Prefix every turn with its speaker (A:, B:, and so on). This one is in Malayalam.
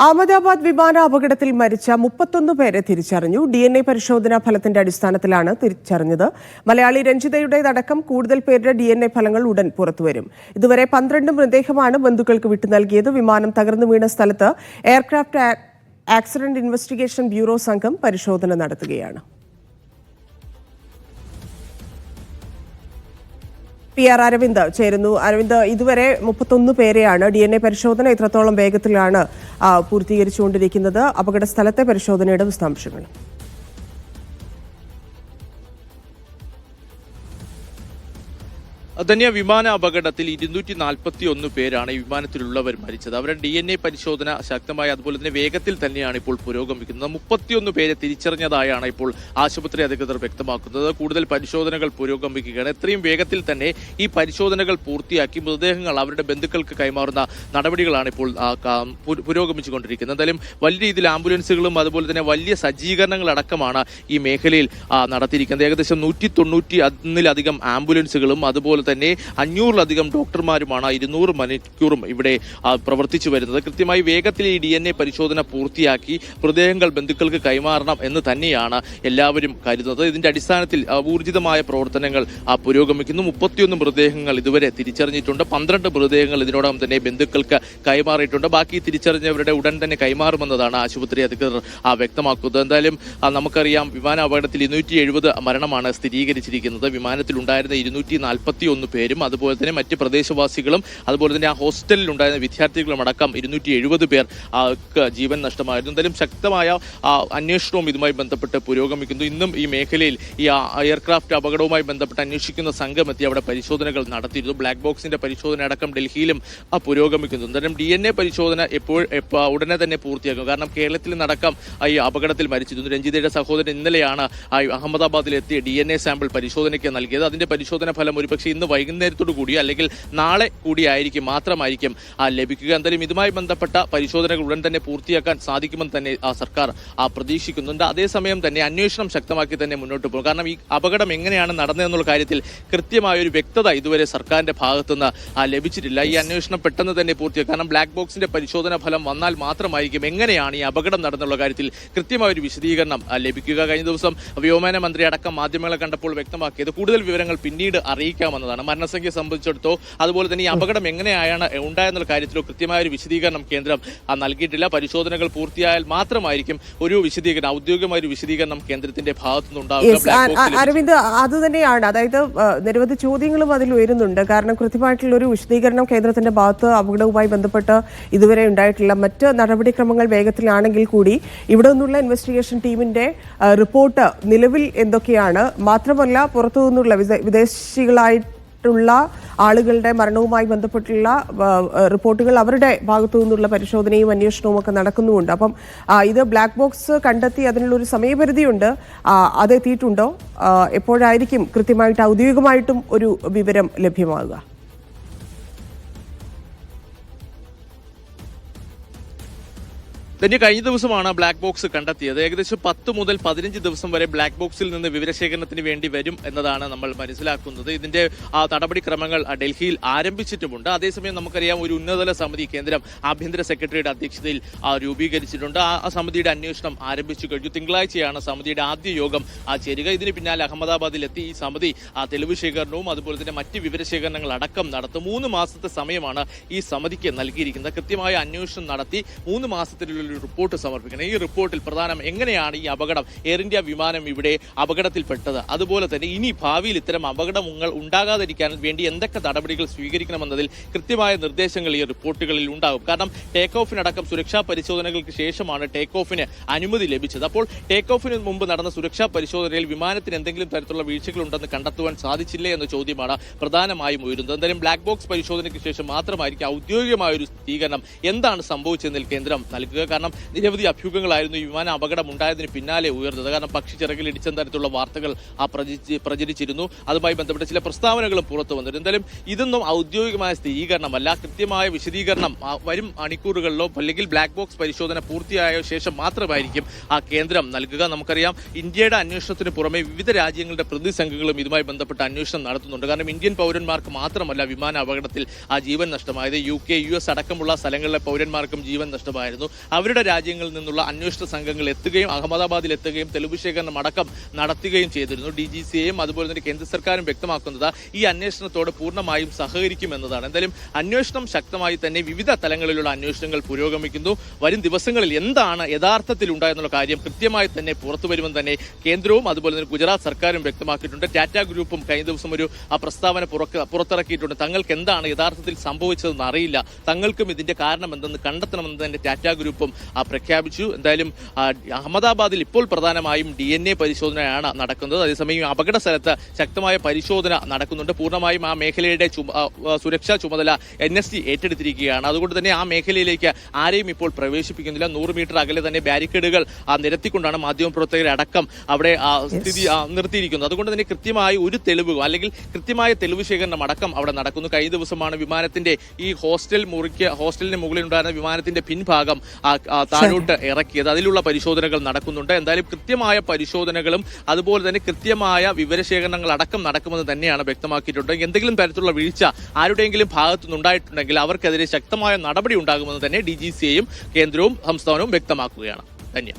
A: അഹമ്മദാബാദ് വിമാന അപകടത്തിൽ മരിച്ച 31 പേരെ തിരിച്ചറിഞ്ഞു. DNA പരിശോധനാ ഫലത്തിന്റെ അടിസ്ഥാനത്തിലാണ് തിരിച്ചറിഞ്ഞത്. മലയാളി രഞ്ജിതയുടേതടക്കം കൂടുതൽ പേരുടെ DNA ഫലങ്ങൾ ഉടൻ പുറത്തുവരും. ഇതുവരെ 12 മൃതദേഹമാണ് ബന്ധുക്കൾക്ക് വിട്ടു നൽകിയത്. വിമാനം തകർന്നു വീണ സ്ഥലത്ത് എയർക്രാഫ്റ്റ് ആക്സിഡന്റ് ഇൻവെസ്റ്റിഗേഷൻ ബ്യൂറോ സംഘം പരിശോധന നടത്തുകയാണ്. PR അരവിന്ദ് ചേരുന്നു. അരവിന്ദ്, ഇതുവരെ 31 പേരെയാണ് DNA പരിശോധന എത്രത്തോളം വേഗത്തിലാണ് പൂർത്തീകരിച്ചുകൊണ്ടിരിക്കുന്നത്? അപകട സ്ഥലത്തെ പരിശോധനയുടെ വിശദാംശങ്ങൾ.
B: ധന്യ, വിമാന അപകടത്തിൽ 241 പേരാണ് ഈ വിമാനത്തിലുള്ളവർ മരിച്ചത്. അവരുടെ DNA പരിശോധന ശക്തമായി അതുപോലെ തന്നെ വേഗത്തിൽ തന്നെയാണ് ഇപ്പോൾ പുരോഗമിക്കുന്നത്. 31 പേരെ തിരിച്ചറിഞ്ഞതായാണ് ഇപ്പോൾ ആശുപത്രി അധികൃതർ വ്യക്തമാക്കുന്നത്. കൂടുതൽ പരിശോധനകൾ പുരോഗമിക്കുകയാണ്. എത്രയും വേഗത്തിൽ തന്നെ ഈ പരിശോധനകൾ പൂർത്തിയാക്കി മൃതദേഹങ്ങൾ അവരുടെ ബന്ധുക്കൾക്ക് കൈമാറുന്ന നടപടികളാണ് ഇപ്പോൾ പുരോഗമിച്ചുകൊണ്ടിരിക്കുന്നത്. എന്തായാലും വലിയ രീതിയിൽ ആംബുലൻസുകളും അതുപോലെ തന്നെ വലിയ സജ്ജീകരണങ്ങളടക്കമാണ് ഈ മേഖലയിൽ നടത്തിയിരിക്കുന്നത്. ഏകദേശം 191 ആംബുലൻസുകളും അതുപോലെ തന്നെ 500-ലധികം ഡോക്ടർമാരുമാണ് 200 മണിക്കൂറും ഇവിടെ പ്രവർത്തിച്ചു വരുന്നത്. കൃത്യമായി വേഗത്തിൽ ഈ DNA പരിശോധന പൂർത്തിയാക്കി മൃതദേഹങ്ങൾ ബന്ധുക്കൾക്ക് കൈമാറണം എന്ന് തന്നെയാണ് എല്ലാവരും കരുതുന്നത്. ഇതിന്റെ അടിസ്ഥാനത്തിൽ ഊർജിതമായ പ്രവർത്തനങ്ങൾ പുരോഗമിക്കുന്നു. 31 മൃതദേഹങ്ങൾ ഇതുവരെ തിരിച്ചറിഞ്ഞിട്ടുണ്ട്. 12 മൃതദേഹങ്ങൾ ഇതിനോടകം തന്നെ ബന്ധുക്കൾക്ക് കൈമാറിയിട്ടുണ്ട്. ബാക്കി തിരിച്ചറിഞ്ഞവരുടെ ഉടൻ തന്നെ കൈമാറുമെന്നതാണ് ആശുപത്രി അധികൃതർ വ്യക്തമാക്കുന്നത്. എന്തായാലും നമുക്കറിയാം, വിമാന അപകടത്തിൽ 270 മരണമാണ് സ്ഥിരീകരിച്ചിരിക്കുന്നത്. വിമാനത്തിലുണ്ടായിരുന്ന 241 പേരും അതുപോലെ തന്നെ മറ്റ് പ്രദേശവാസികളും അതുപോലെ തന്നെ ആ ഹോസ്റ്റലിൽ ഉണ്ടായിരുന്ന വിദ്യാർത്ഥികളും അടക്കം 270 പേർ ജീവൻ നഷ്ടമായിരുന്നു. എന്തായാലും ശക്തമായ അന്വേഷണവും ഇതുമായി ബന്ധപ്പെട്ട് പുരോഗമിക്കുന്നു. ഇന്നും ഈ മേഖലയിൽ ഈ എയർക്രാഫ്റ്റ് അപകടവുമായി ബന്ധപ്പെട്ട് അന്വേഷിക്കുന്ന സംഘം എത്തി അവിടെ പരിശോധനകൾ നടത്തിയിരുന്നു. ബ്ലാക്ക് ബോക്സിന്റെ പരിശോധന അടക്കം ഡൽഹിയിലും പുരോഗമിക്കുന്നു. എന്തായാലും DNA പരിശോധന ഉടനെ തന്നെ പൂർത്തിയാക്കും. കാരണം കേരളത്തിൽ നടക്കം ഈ അപകടത്തിൽ മരിച്ചിരുന്നു. രഞ്ജിതയുടെ സഹോദരൻ ഇന്നലെയാണ് അഹമ്മദാബാദിലെത്തിയ DNA സാമ്പിൾ പരിശോധനയ്ക്ക് നൽകിയത്. അതിന്റെ പരിശോധന ഫലം ഒരുപക്ഷെ ഇന്ന് വൈകുന്നേരത്തോടു കൂടി അല്ലെങ്കിൽ നാളെ മാത്രമായിരിക്കും ലഭിക്കുക. എന്തായാലും ഇതുമായി ബന്ധപ്പെട്ട പരിശോധനകൾ ഉടൻ തന്നെ പൂർത്തിയാക്കാൻ സാധിക്കുമെന്ന് തന്നെ സർക്കാർ പ്രതീക്ഷിക്കുന്നുണ്ട്. അതേസമയം തന്നെ അന്വേഷണം ശക്തമാക്കി തന്നെ മുന്നോട്ട് പോകും. കാരണം ഈ അപകടം എങ്ങനെയാണ് നടന്നതെന്നുള്ള കാര്യത്തിൽ കൃത്യമായ ഒരു വ്യക്തത ഇതുവരെ സർക്കാരിന്റെ ഭാഗത്തുനിന്ന് ലഭിച്ചിട്ടില്ല. ഈ അന്വേഷണം പെട്ടെന്ന് തന്നെ പൂർത്തിയാക്കും. കാരണം ബ്ലാക്ക് ബോക്സിന്റെ പരിശോധന ഫലം വന്നാൽ മാത്രമായിരിക്കും എങ്ങനെയാണ് ഈ അപകടം നടന്നുള്ള കാര്യത്തിൽ കൃത്യമായ ഒരു വിശദീകരണം ലഭിക്കുക. കഴിഞ്ഞ ദിവസം വ്യോമയാന മന്ത്രി അടക്കം മാധ്യമങ്ങളെ കണ്ടപ്പോൾ വ്യക്തമാക്കിയത് കൂടുതൽ വിവരങ്ങൾ പിന്നീട് അറിയിക്കാമെന്നതാണ്. മരണസംഖ്യ സംബന്ധിച്ചിടത്തോ അതുപോലെ തന്നെ ഈ അപകടം എങ്ങനെയാണ് ഉണ്ടായെന്നുള്ള കാര്യത്തിലോ കൃത്യമായ ഒരു വിശദീകരണം കേന്ദ്രം നൽകിയിട്ടില്ല. പരിശോധനകൾ പൂർത്തിയായാൽ മാത്രമായിരിക്കും ഒരു വിശദീകരണം, ഔദ്യോഗികമായ ഒരു വിശദീകരണം കേന്ദ്രത്തിന്റെ ഭാഗത്തുനിന്നുണ്ടാവുക.
A: അരവിന്ദ്, അത് തന്നെയാണ്. അതായത് നിരവധി ചോദ്യങ്ങളും അതിൽ ഉയരുന്നുണ്ട്. കാരണം കൃത്യമായിട്ടുള്ള ഒരു വിശദീകരണം കേന്ദ്രത്തിന്റെ ഭാഗത്ത് അപകടവുമായി ബന്ധപ്പെട്ട് ഇതുവരെ ഉണ്ടായിട്ടില്ല. മറ്റ് നടപടിക്രമങ്ങൾ വേഗത്തിലാണെങ്കിൽ കൂടി ഇവിടെ നിന്നുള്ള ഇൻവെസ്റ്റിഗേഷൻ ടീമിന്റെ റിപ്പോർട്ട് നിലവിൽ എന്തൊക്കെയാണ്, മാത്രമല്ല പുറത്തു നിന്നുള്ള വിദേശികളായിട്ടുള്ള ആളുകളുടെ മരണവുമായി ബന്ധപ്പെട്ടുള്ള റിപ്പോർട്ടുകൾ അവരുടെ ഭാഗത്തു നിന്നുള്ള പരിശോധനയും അന്വേഷണവും ഒക്കെ നടക്കുന്നുമുണ്ട്. അപ്പം ഇത് ബ്ലാക്ക് ബോക്സ് കണ്ടെത്തി അതിനുള്ളൊരു സമയപരിധിയുണ്ട്. അതെത്തിയിട്ടുണ്ടോ? എപ്പോഴായിരിക്കും കൃത്യമായിട്ട് ഔദ്യോഗികമായിട്ടും ഒരു വിവരം ലഭ്യമാകുക?
B: തന്നെ കഴിഞ്ഞ ദിവസമാണ് ബ്ലാക്ക് ബോക്സ് കണ്ടെത്തിയത്. ഏകദേശം 10 മുതൽ 15 ദിവസം വരെ ബ്ലാക്ക് ബോക്സിൽ നിന്ന് വിവരശേഖരണത്തിന് വേണ്ടി വരും എന്നതാണ് നമ്മൾ മനസ്സിലാക്കുന്നത്. ഇതിന്റെ നടപടിക്രമങ്ങൾ ഡൽഹിയിൽ ആരംഭിച്ചിട്ടുമുണ്ട്. അതേസമയം നമുക്കറിയാം, ഒരു ഉന്നതതല സമിതി കേന്ദ്രം ആഭ്യന്തര സെക്രട്ടറിയുടെ അധ്യക്ഷതയിൽ രൂപീകരിച്ചിട്ടുണ്ട്. ആ സമിതിയുടെ അന്വേഷണം ആരംഭിച്ചു കഴിഞ്ഞു. തിങ്കളാഴ്ചയാണ് സമിതിയുടെ ആദ്യ യോഗം ചേരുക. ഇതിന് പിന്നാലെ അഹമ്മദാബാദിലെത്തി ഈ സമിതി തെളിവ് ശേഖരണവും അതുപോലെ തന്നെ മറ്റ് വിവരശേഖരണങ്ങൾ അടക്കം നടത്തും. 3 മാസത്തെ സമയമാണ് ഈ സമിതിക്ക് നൽകിയിരിക്കുന്നത്. കൃത്യമായ അന്വേഷണം നടത്തി 3 മാസത്തിലുള്ള റിപ്പോർട്ട് സമർപ്പിക്കണം. ഈ റിപ്പോർട്ടിൽ പ്രധാനം എങ്ങനെയാണ് ഈ അപകടം, എയർ ഇന്ത്യ വിമാനം ഇവിടെ അപകടത്തിൽപ്പെട്ടത്, അതുപോലെ തന്നെ ഇനി ഭാവിയിൽ ഇത്തരം അപകടങ്ങൾ ഉണ്ടാകാതിരിക്കാൻ വേണ്ടി എന്തൊക്കെ നടപടികൾ സ്വീകരിക്കണമെന്നതിൽ കൃത്യമായ നിർദ്ദേശങ്ങൾ ഈ റിപ്പോർട്ടുകളിൽ ഉണ്ടാകും. കാരണം ടേക്ക് ഓഫിനടക്കം സുരക്ഷാ പരിശോധനകൾക്ക് ശേഷമാണ് ടേക്ക് ഓഫിന് അനുമതി ലഭിച്ചത്. അപ്പോൾ ടേക്ക് ഓഫിന് മുമ്പ് നടന്ന സുരക്ഷാ പരിശോധനയിൽ വിമാനത്തിന് എന്തെങ്കിലും തരത്തിലുള്ള വീഴ്ചകൾ ഉണ്ടെന്ന് കണ്ടെത്തുവാൻ സാധിച്ചില്ലേ എന്ന ചോദ്യമാണ് പ്രധാനമായും ഉയരുന്നത്. എന്തായാലും ബ്ലാക്ക് ബോക്സ് പരിശോധനയ്ക്ക് ശേഷം മാത്രമായിരിക്കും ഔദ്യോഗികമായ ഒരു സ്ഥിരീകരണം എന്താണ് സംഭവിച്ചതെന്നിൽ കേന്ദ്രം നൽകുക. കാരണം നിരവധി അഭ്യൂഹങ്ങളായിരുന്നു ഈ വിമാന അപകടം ഉണ്ടായതിന് പിന്നാലെ ഉയർന്നത്. കാരണം പക്ഷി ചിറകിൽ ഇടിച്ച തരത്തിലുള്ള വാർത്തകൾ പ്രചരിച്ചിരുന്നു. അതുമായി ബന്ധപ്പെട്ട ചില പ്രസ്താവനകളും പുറത്തു വന്നിരുന്നു. എന്തായാലും ഇതൊന്നും ഔദ്യോഗികമായ സ്ഥിരീകരണമല്ല. കൃത്യമായ വിശദീകരണം വരും മണിക്കൂറുകളിലോ അല്ലെങ്കിൽ ബ്ലാക്ക് ബോക്സ് പരിശോധന പൂർത്തിയായ ശേഷം മാത്രമായിരിക്കും കേന്ദ്രം നൽകുക. നമുക്കറിയാം, ഇന്ത്യയുടെ അന്വേഷണത്തിന് പുറമെ വിവിധ രാജ്യങ്ങളുടെ പ്രതിസംഘങ്ങളും ഇതുമായി ബന്ധപ്പെട്ട അന്വേഷണം നടത്തുന്നുണ്ട്. കാരണം ഇന്ത്യൻ പൗരന്മാർക്ക് മാത്രമല്ല വിമാന അപകടത്തിൽ ജീവൻ നഷ്ടമായത്. UK, US അടക്കമുള്ള സ്ഥലങ്ങളിലെ പൗരന്മാർക്കും ജീവൻ നഷ്ടമായിരുന്നു. അവരുടെ രാജ്യങ്ങളിൽ നിന്നുള്ള അന്വേഷണ സംഘങ്ങൾ എത്തുകയും അഹമ്മദാബാദിൽ എത്തുകയും തെളിവ് ശേഖരണം അടക്കം നടത്തുകയും ചെയ്തിരുന്നു. DGCയും അതുപോലെ തന്നെ കേന്ദ്ര സർക്കാരും വ്യക്തമാക്കുന്നത് ഈ അന്വേഷണത്തോട് പൂർണ്ണമായും സഹകരിക്കുമെന്നതാണ്. എന്തായാലും അന്വേഷണം ശക്തമായി തന്നെ വിവിധ തലങ്ങളിലുള്ള അന്വേഷണങ്ങൾ പുരോഗമിക്കുന്നു. വരും ദിവസങ്ങളിൽ എന്താണ് യഥാർത്ഥത്തിൽ ഉണ്ടായെന്നുള്ള കാര്യം കൃത്യമായി തന്നെ പുറത്തു വരുമെന്ന് തന്നെ കേന്ദ്രവും അതുപോലെ തന്നെ ഗുജറാത്ത് സർക്കാരും വ്യക്തമാക്കിയിട്ടുണ്ട്. ടാറ്റ ഗ്രൂപ്പും കഴിഞ്ഞ ദിവസം ഒരു പ്രസ്താവന പുറത്തിറക്കിയിട്ടുണ്ട്. തങ്ങൾക്ക് എന്താണ് യഥാർത്ഥത്തിൽ സംഭവിച്ചതെന്ന് അറിയില്ല, തങ്ങൾക്കും ഇതിന്റെ കാരണം എന്തെന്ന് കണ്ടെത്തണമെന്ന് തന്നെ ടാറ്റ ഗ്രൂപ്പും പ്രഖ്യാപിച്ചു. എന്തായാലും അഹമ്മദാബാദിൽ ഇപ്പോൾ പ്രധാനമായും DNA പരിശോധനയാണ് നടക്കുന്നത്. അതേസമയം അപകട സ്ഥലത്ത് ശക്തമായ പരിശോധന നടക്കുന്നുണ്ട്. പൂർണ്ണമായും ആ മേഖലയുടെ സുരക്ഷാ ചുമതല NSG ഏറ്റെടുത്തിരിക്കുകയാണ്. അതുകൊണ്ട് തന്നെ ആ മേഖലയിലേക്ക് ആരെയും ഇപ്പോൾ പ്രവേശിപ്പിക്കുന്നില്ല. 100 മീറ്റർ അകലെ തന്നെ ബാരിക്കേഡുകൾ നിരത്തിക്കൊണ്ടാണ് മാധ്യമപ്രവർത്തകരെ അടക്കം അവിടെ സ്ഥിതി നിർത്തിയിരിക്കുന്നത്. അതുകൊണ്ട് തന്നെ കൃത്യമായ ഒരു തെളിവ് അല്ലെങ്കിൽ കൃത്യമായ തെളിവ് ശേഖരണം അടക്കം അവിടെ നടക്കുന്നു. കഴിഞ്ഞ ദിവസമാണ് വിമാനത്തിന്റെ ഈ ഹോസ്റ്റലിന് മുകളിൽ ഉണ്ടായിരുന്ന വിമാനത്തിന്റെ പിൻഭാഗം താഴോട്ട് ഇറക്കിയത്. അതിലുള്ള പരിശോധനകൾ നടക്കുന്നുണ്ട്. എന്തായാലും കൃത്യമായ പരിശോധനകളും അതുപോലെ തന്നെ കൃത്യമായ വിവരശേഖരണങ്ങൾ അടക്കം നടക്കുമെന്ന് തന്നെയാണ് വ്യക്തമാക്കിയിട്ടുണ്ട്. എന്തെങ്കിലും തരത്തിലുള്ള വീഴ്ച ആരുടെയെങ്കിലും ഭാഗത്തുനിന്നുണ്ടായിട്ടുണ്ടെങ്കിൽ അവർക്കെതിരെ ശക്തമായ നടപടി ഉണ്ടാകുമെന്ന് തന്നെ DGCയും കേന്ദ്രവും സംസ്ഥാനവും വ്യക്തമാക്കുകയാണ്. ധന്യ.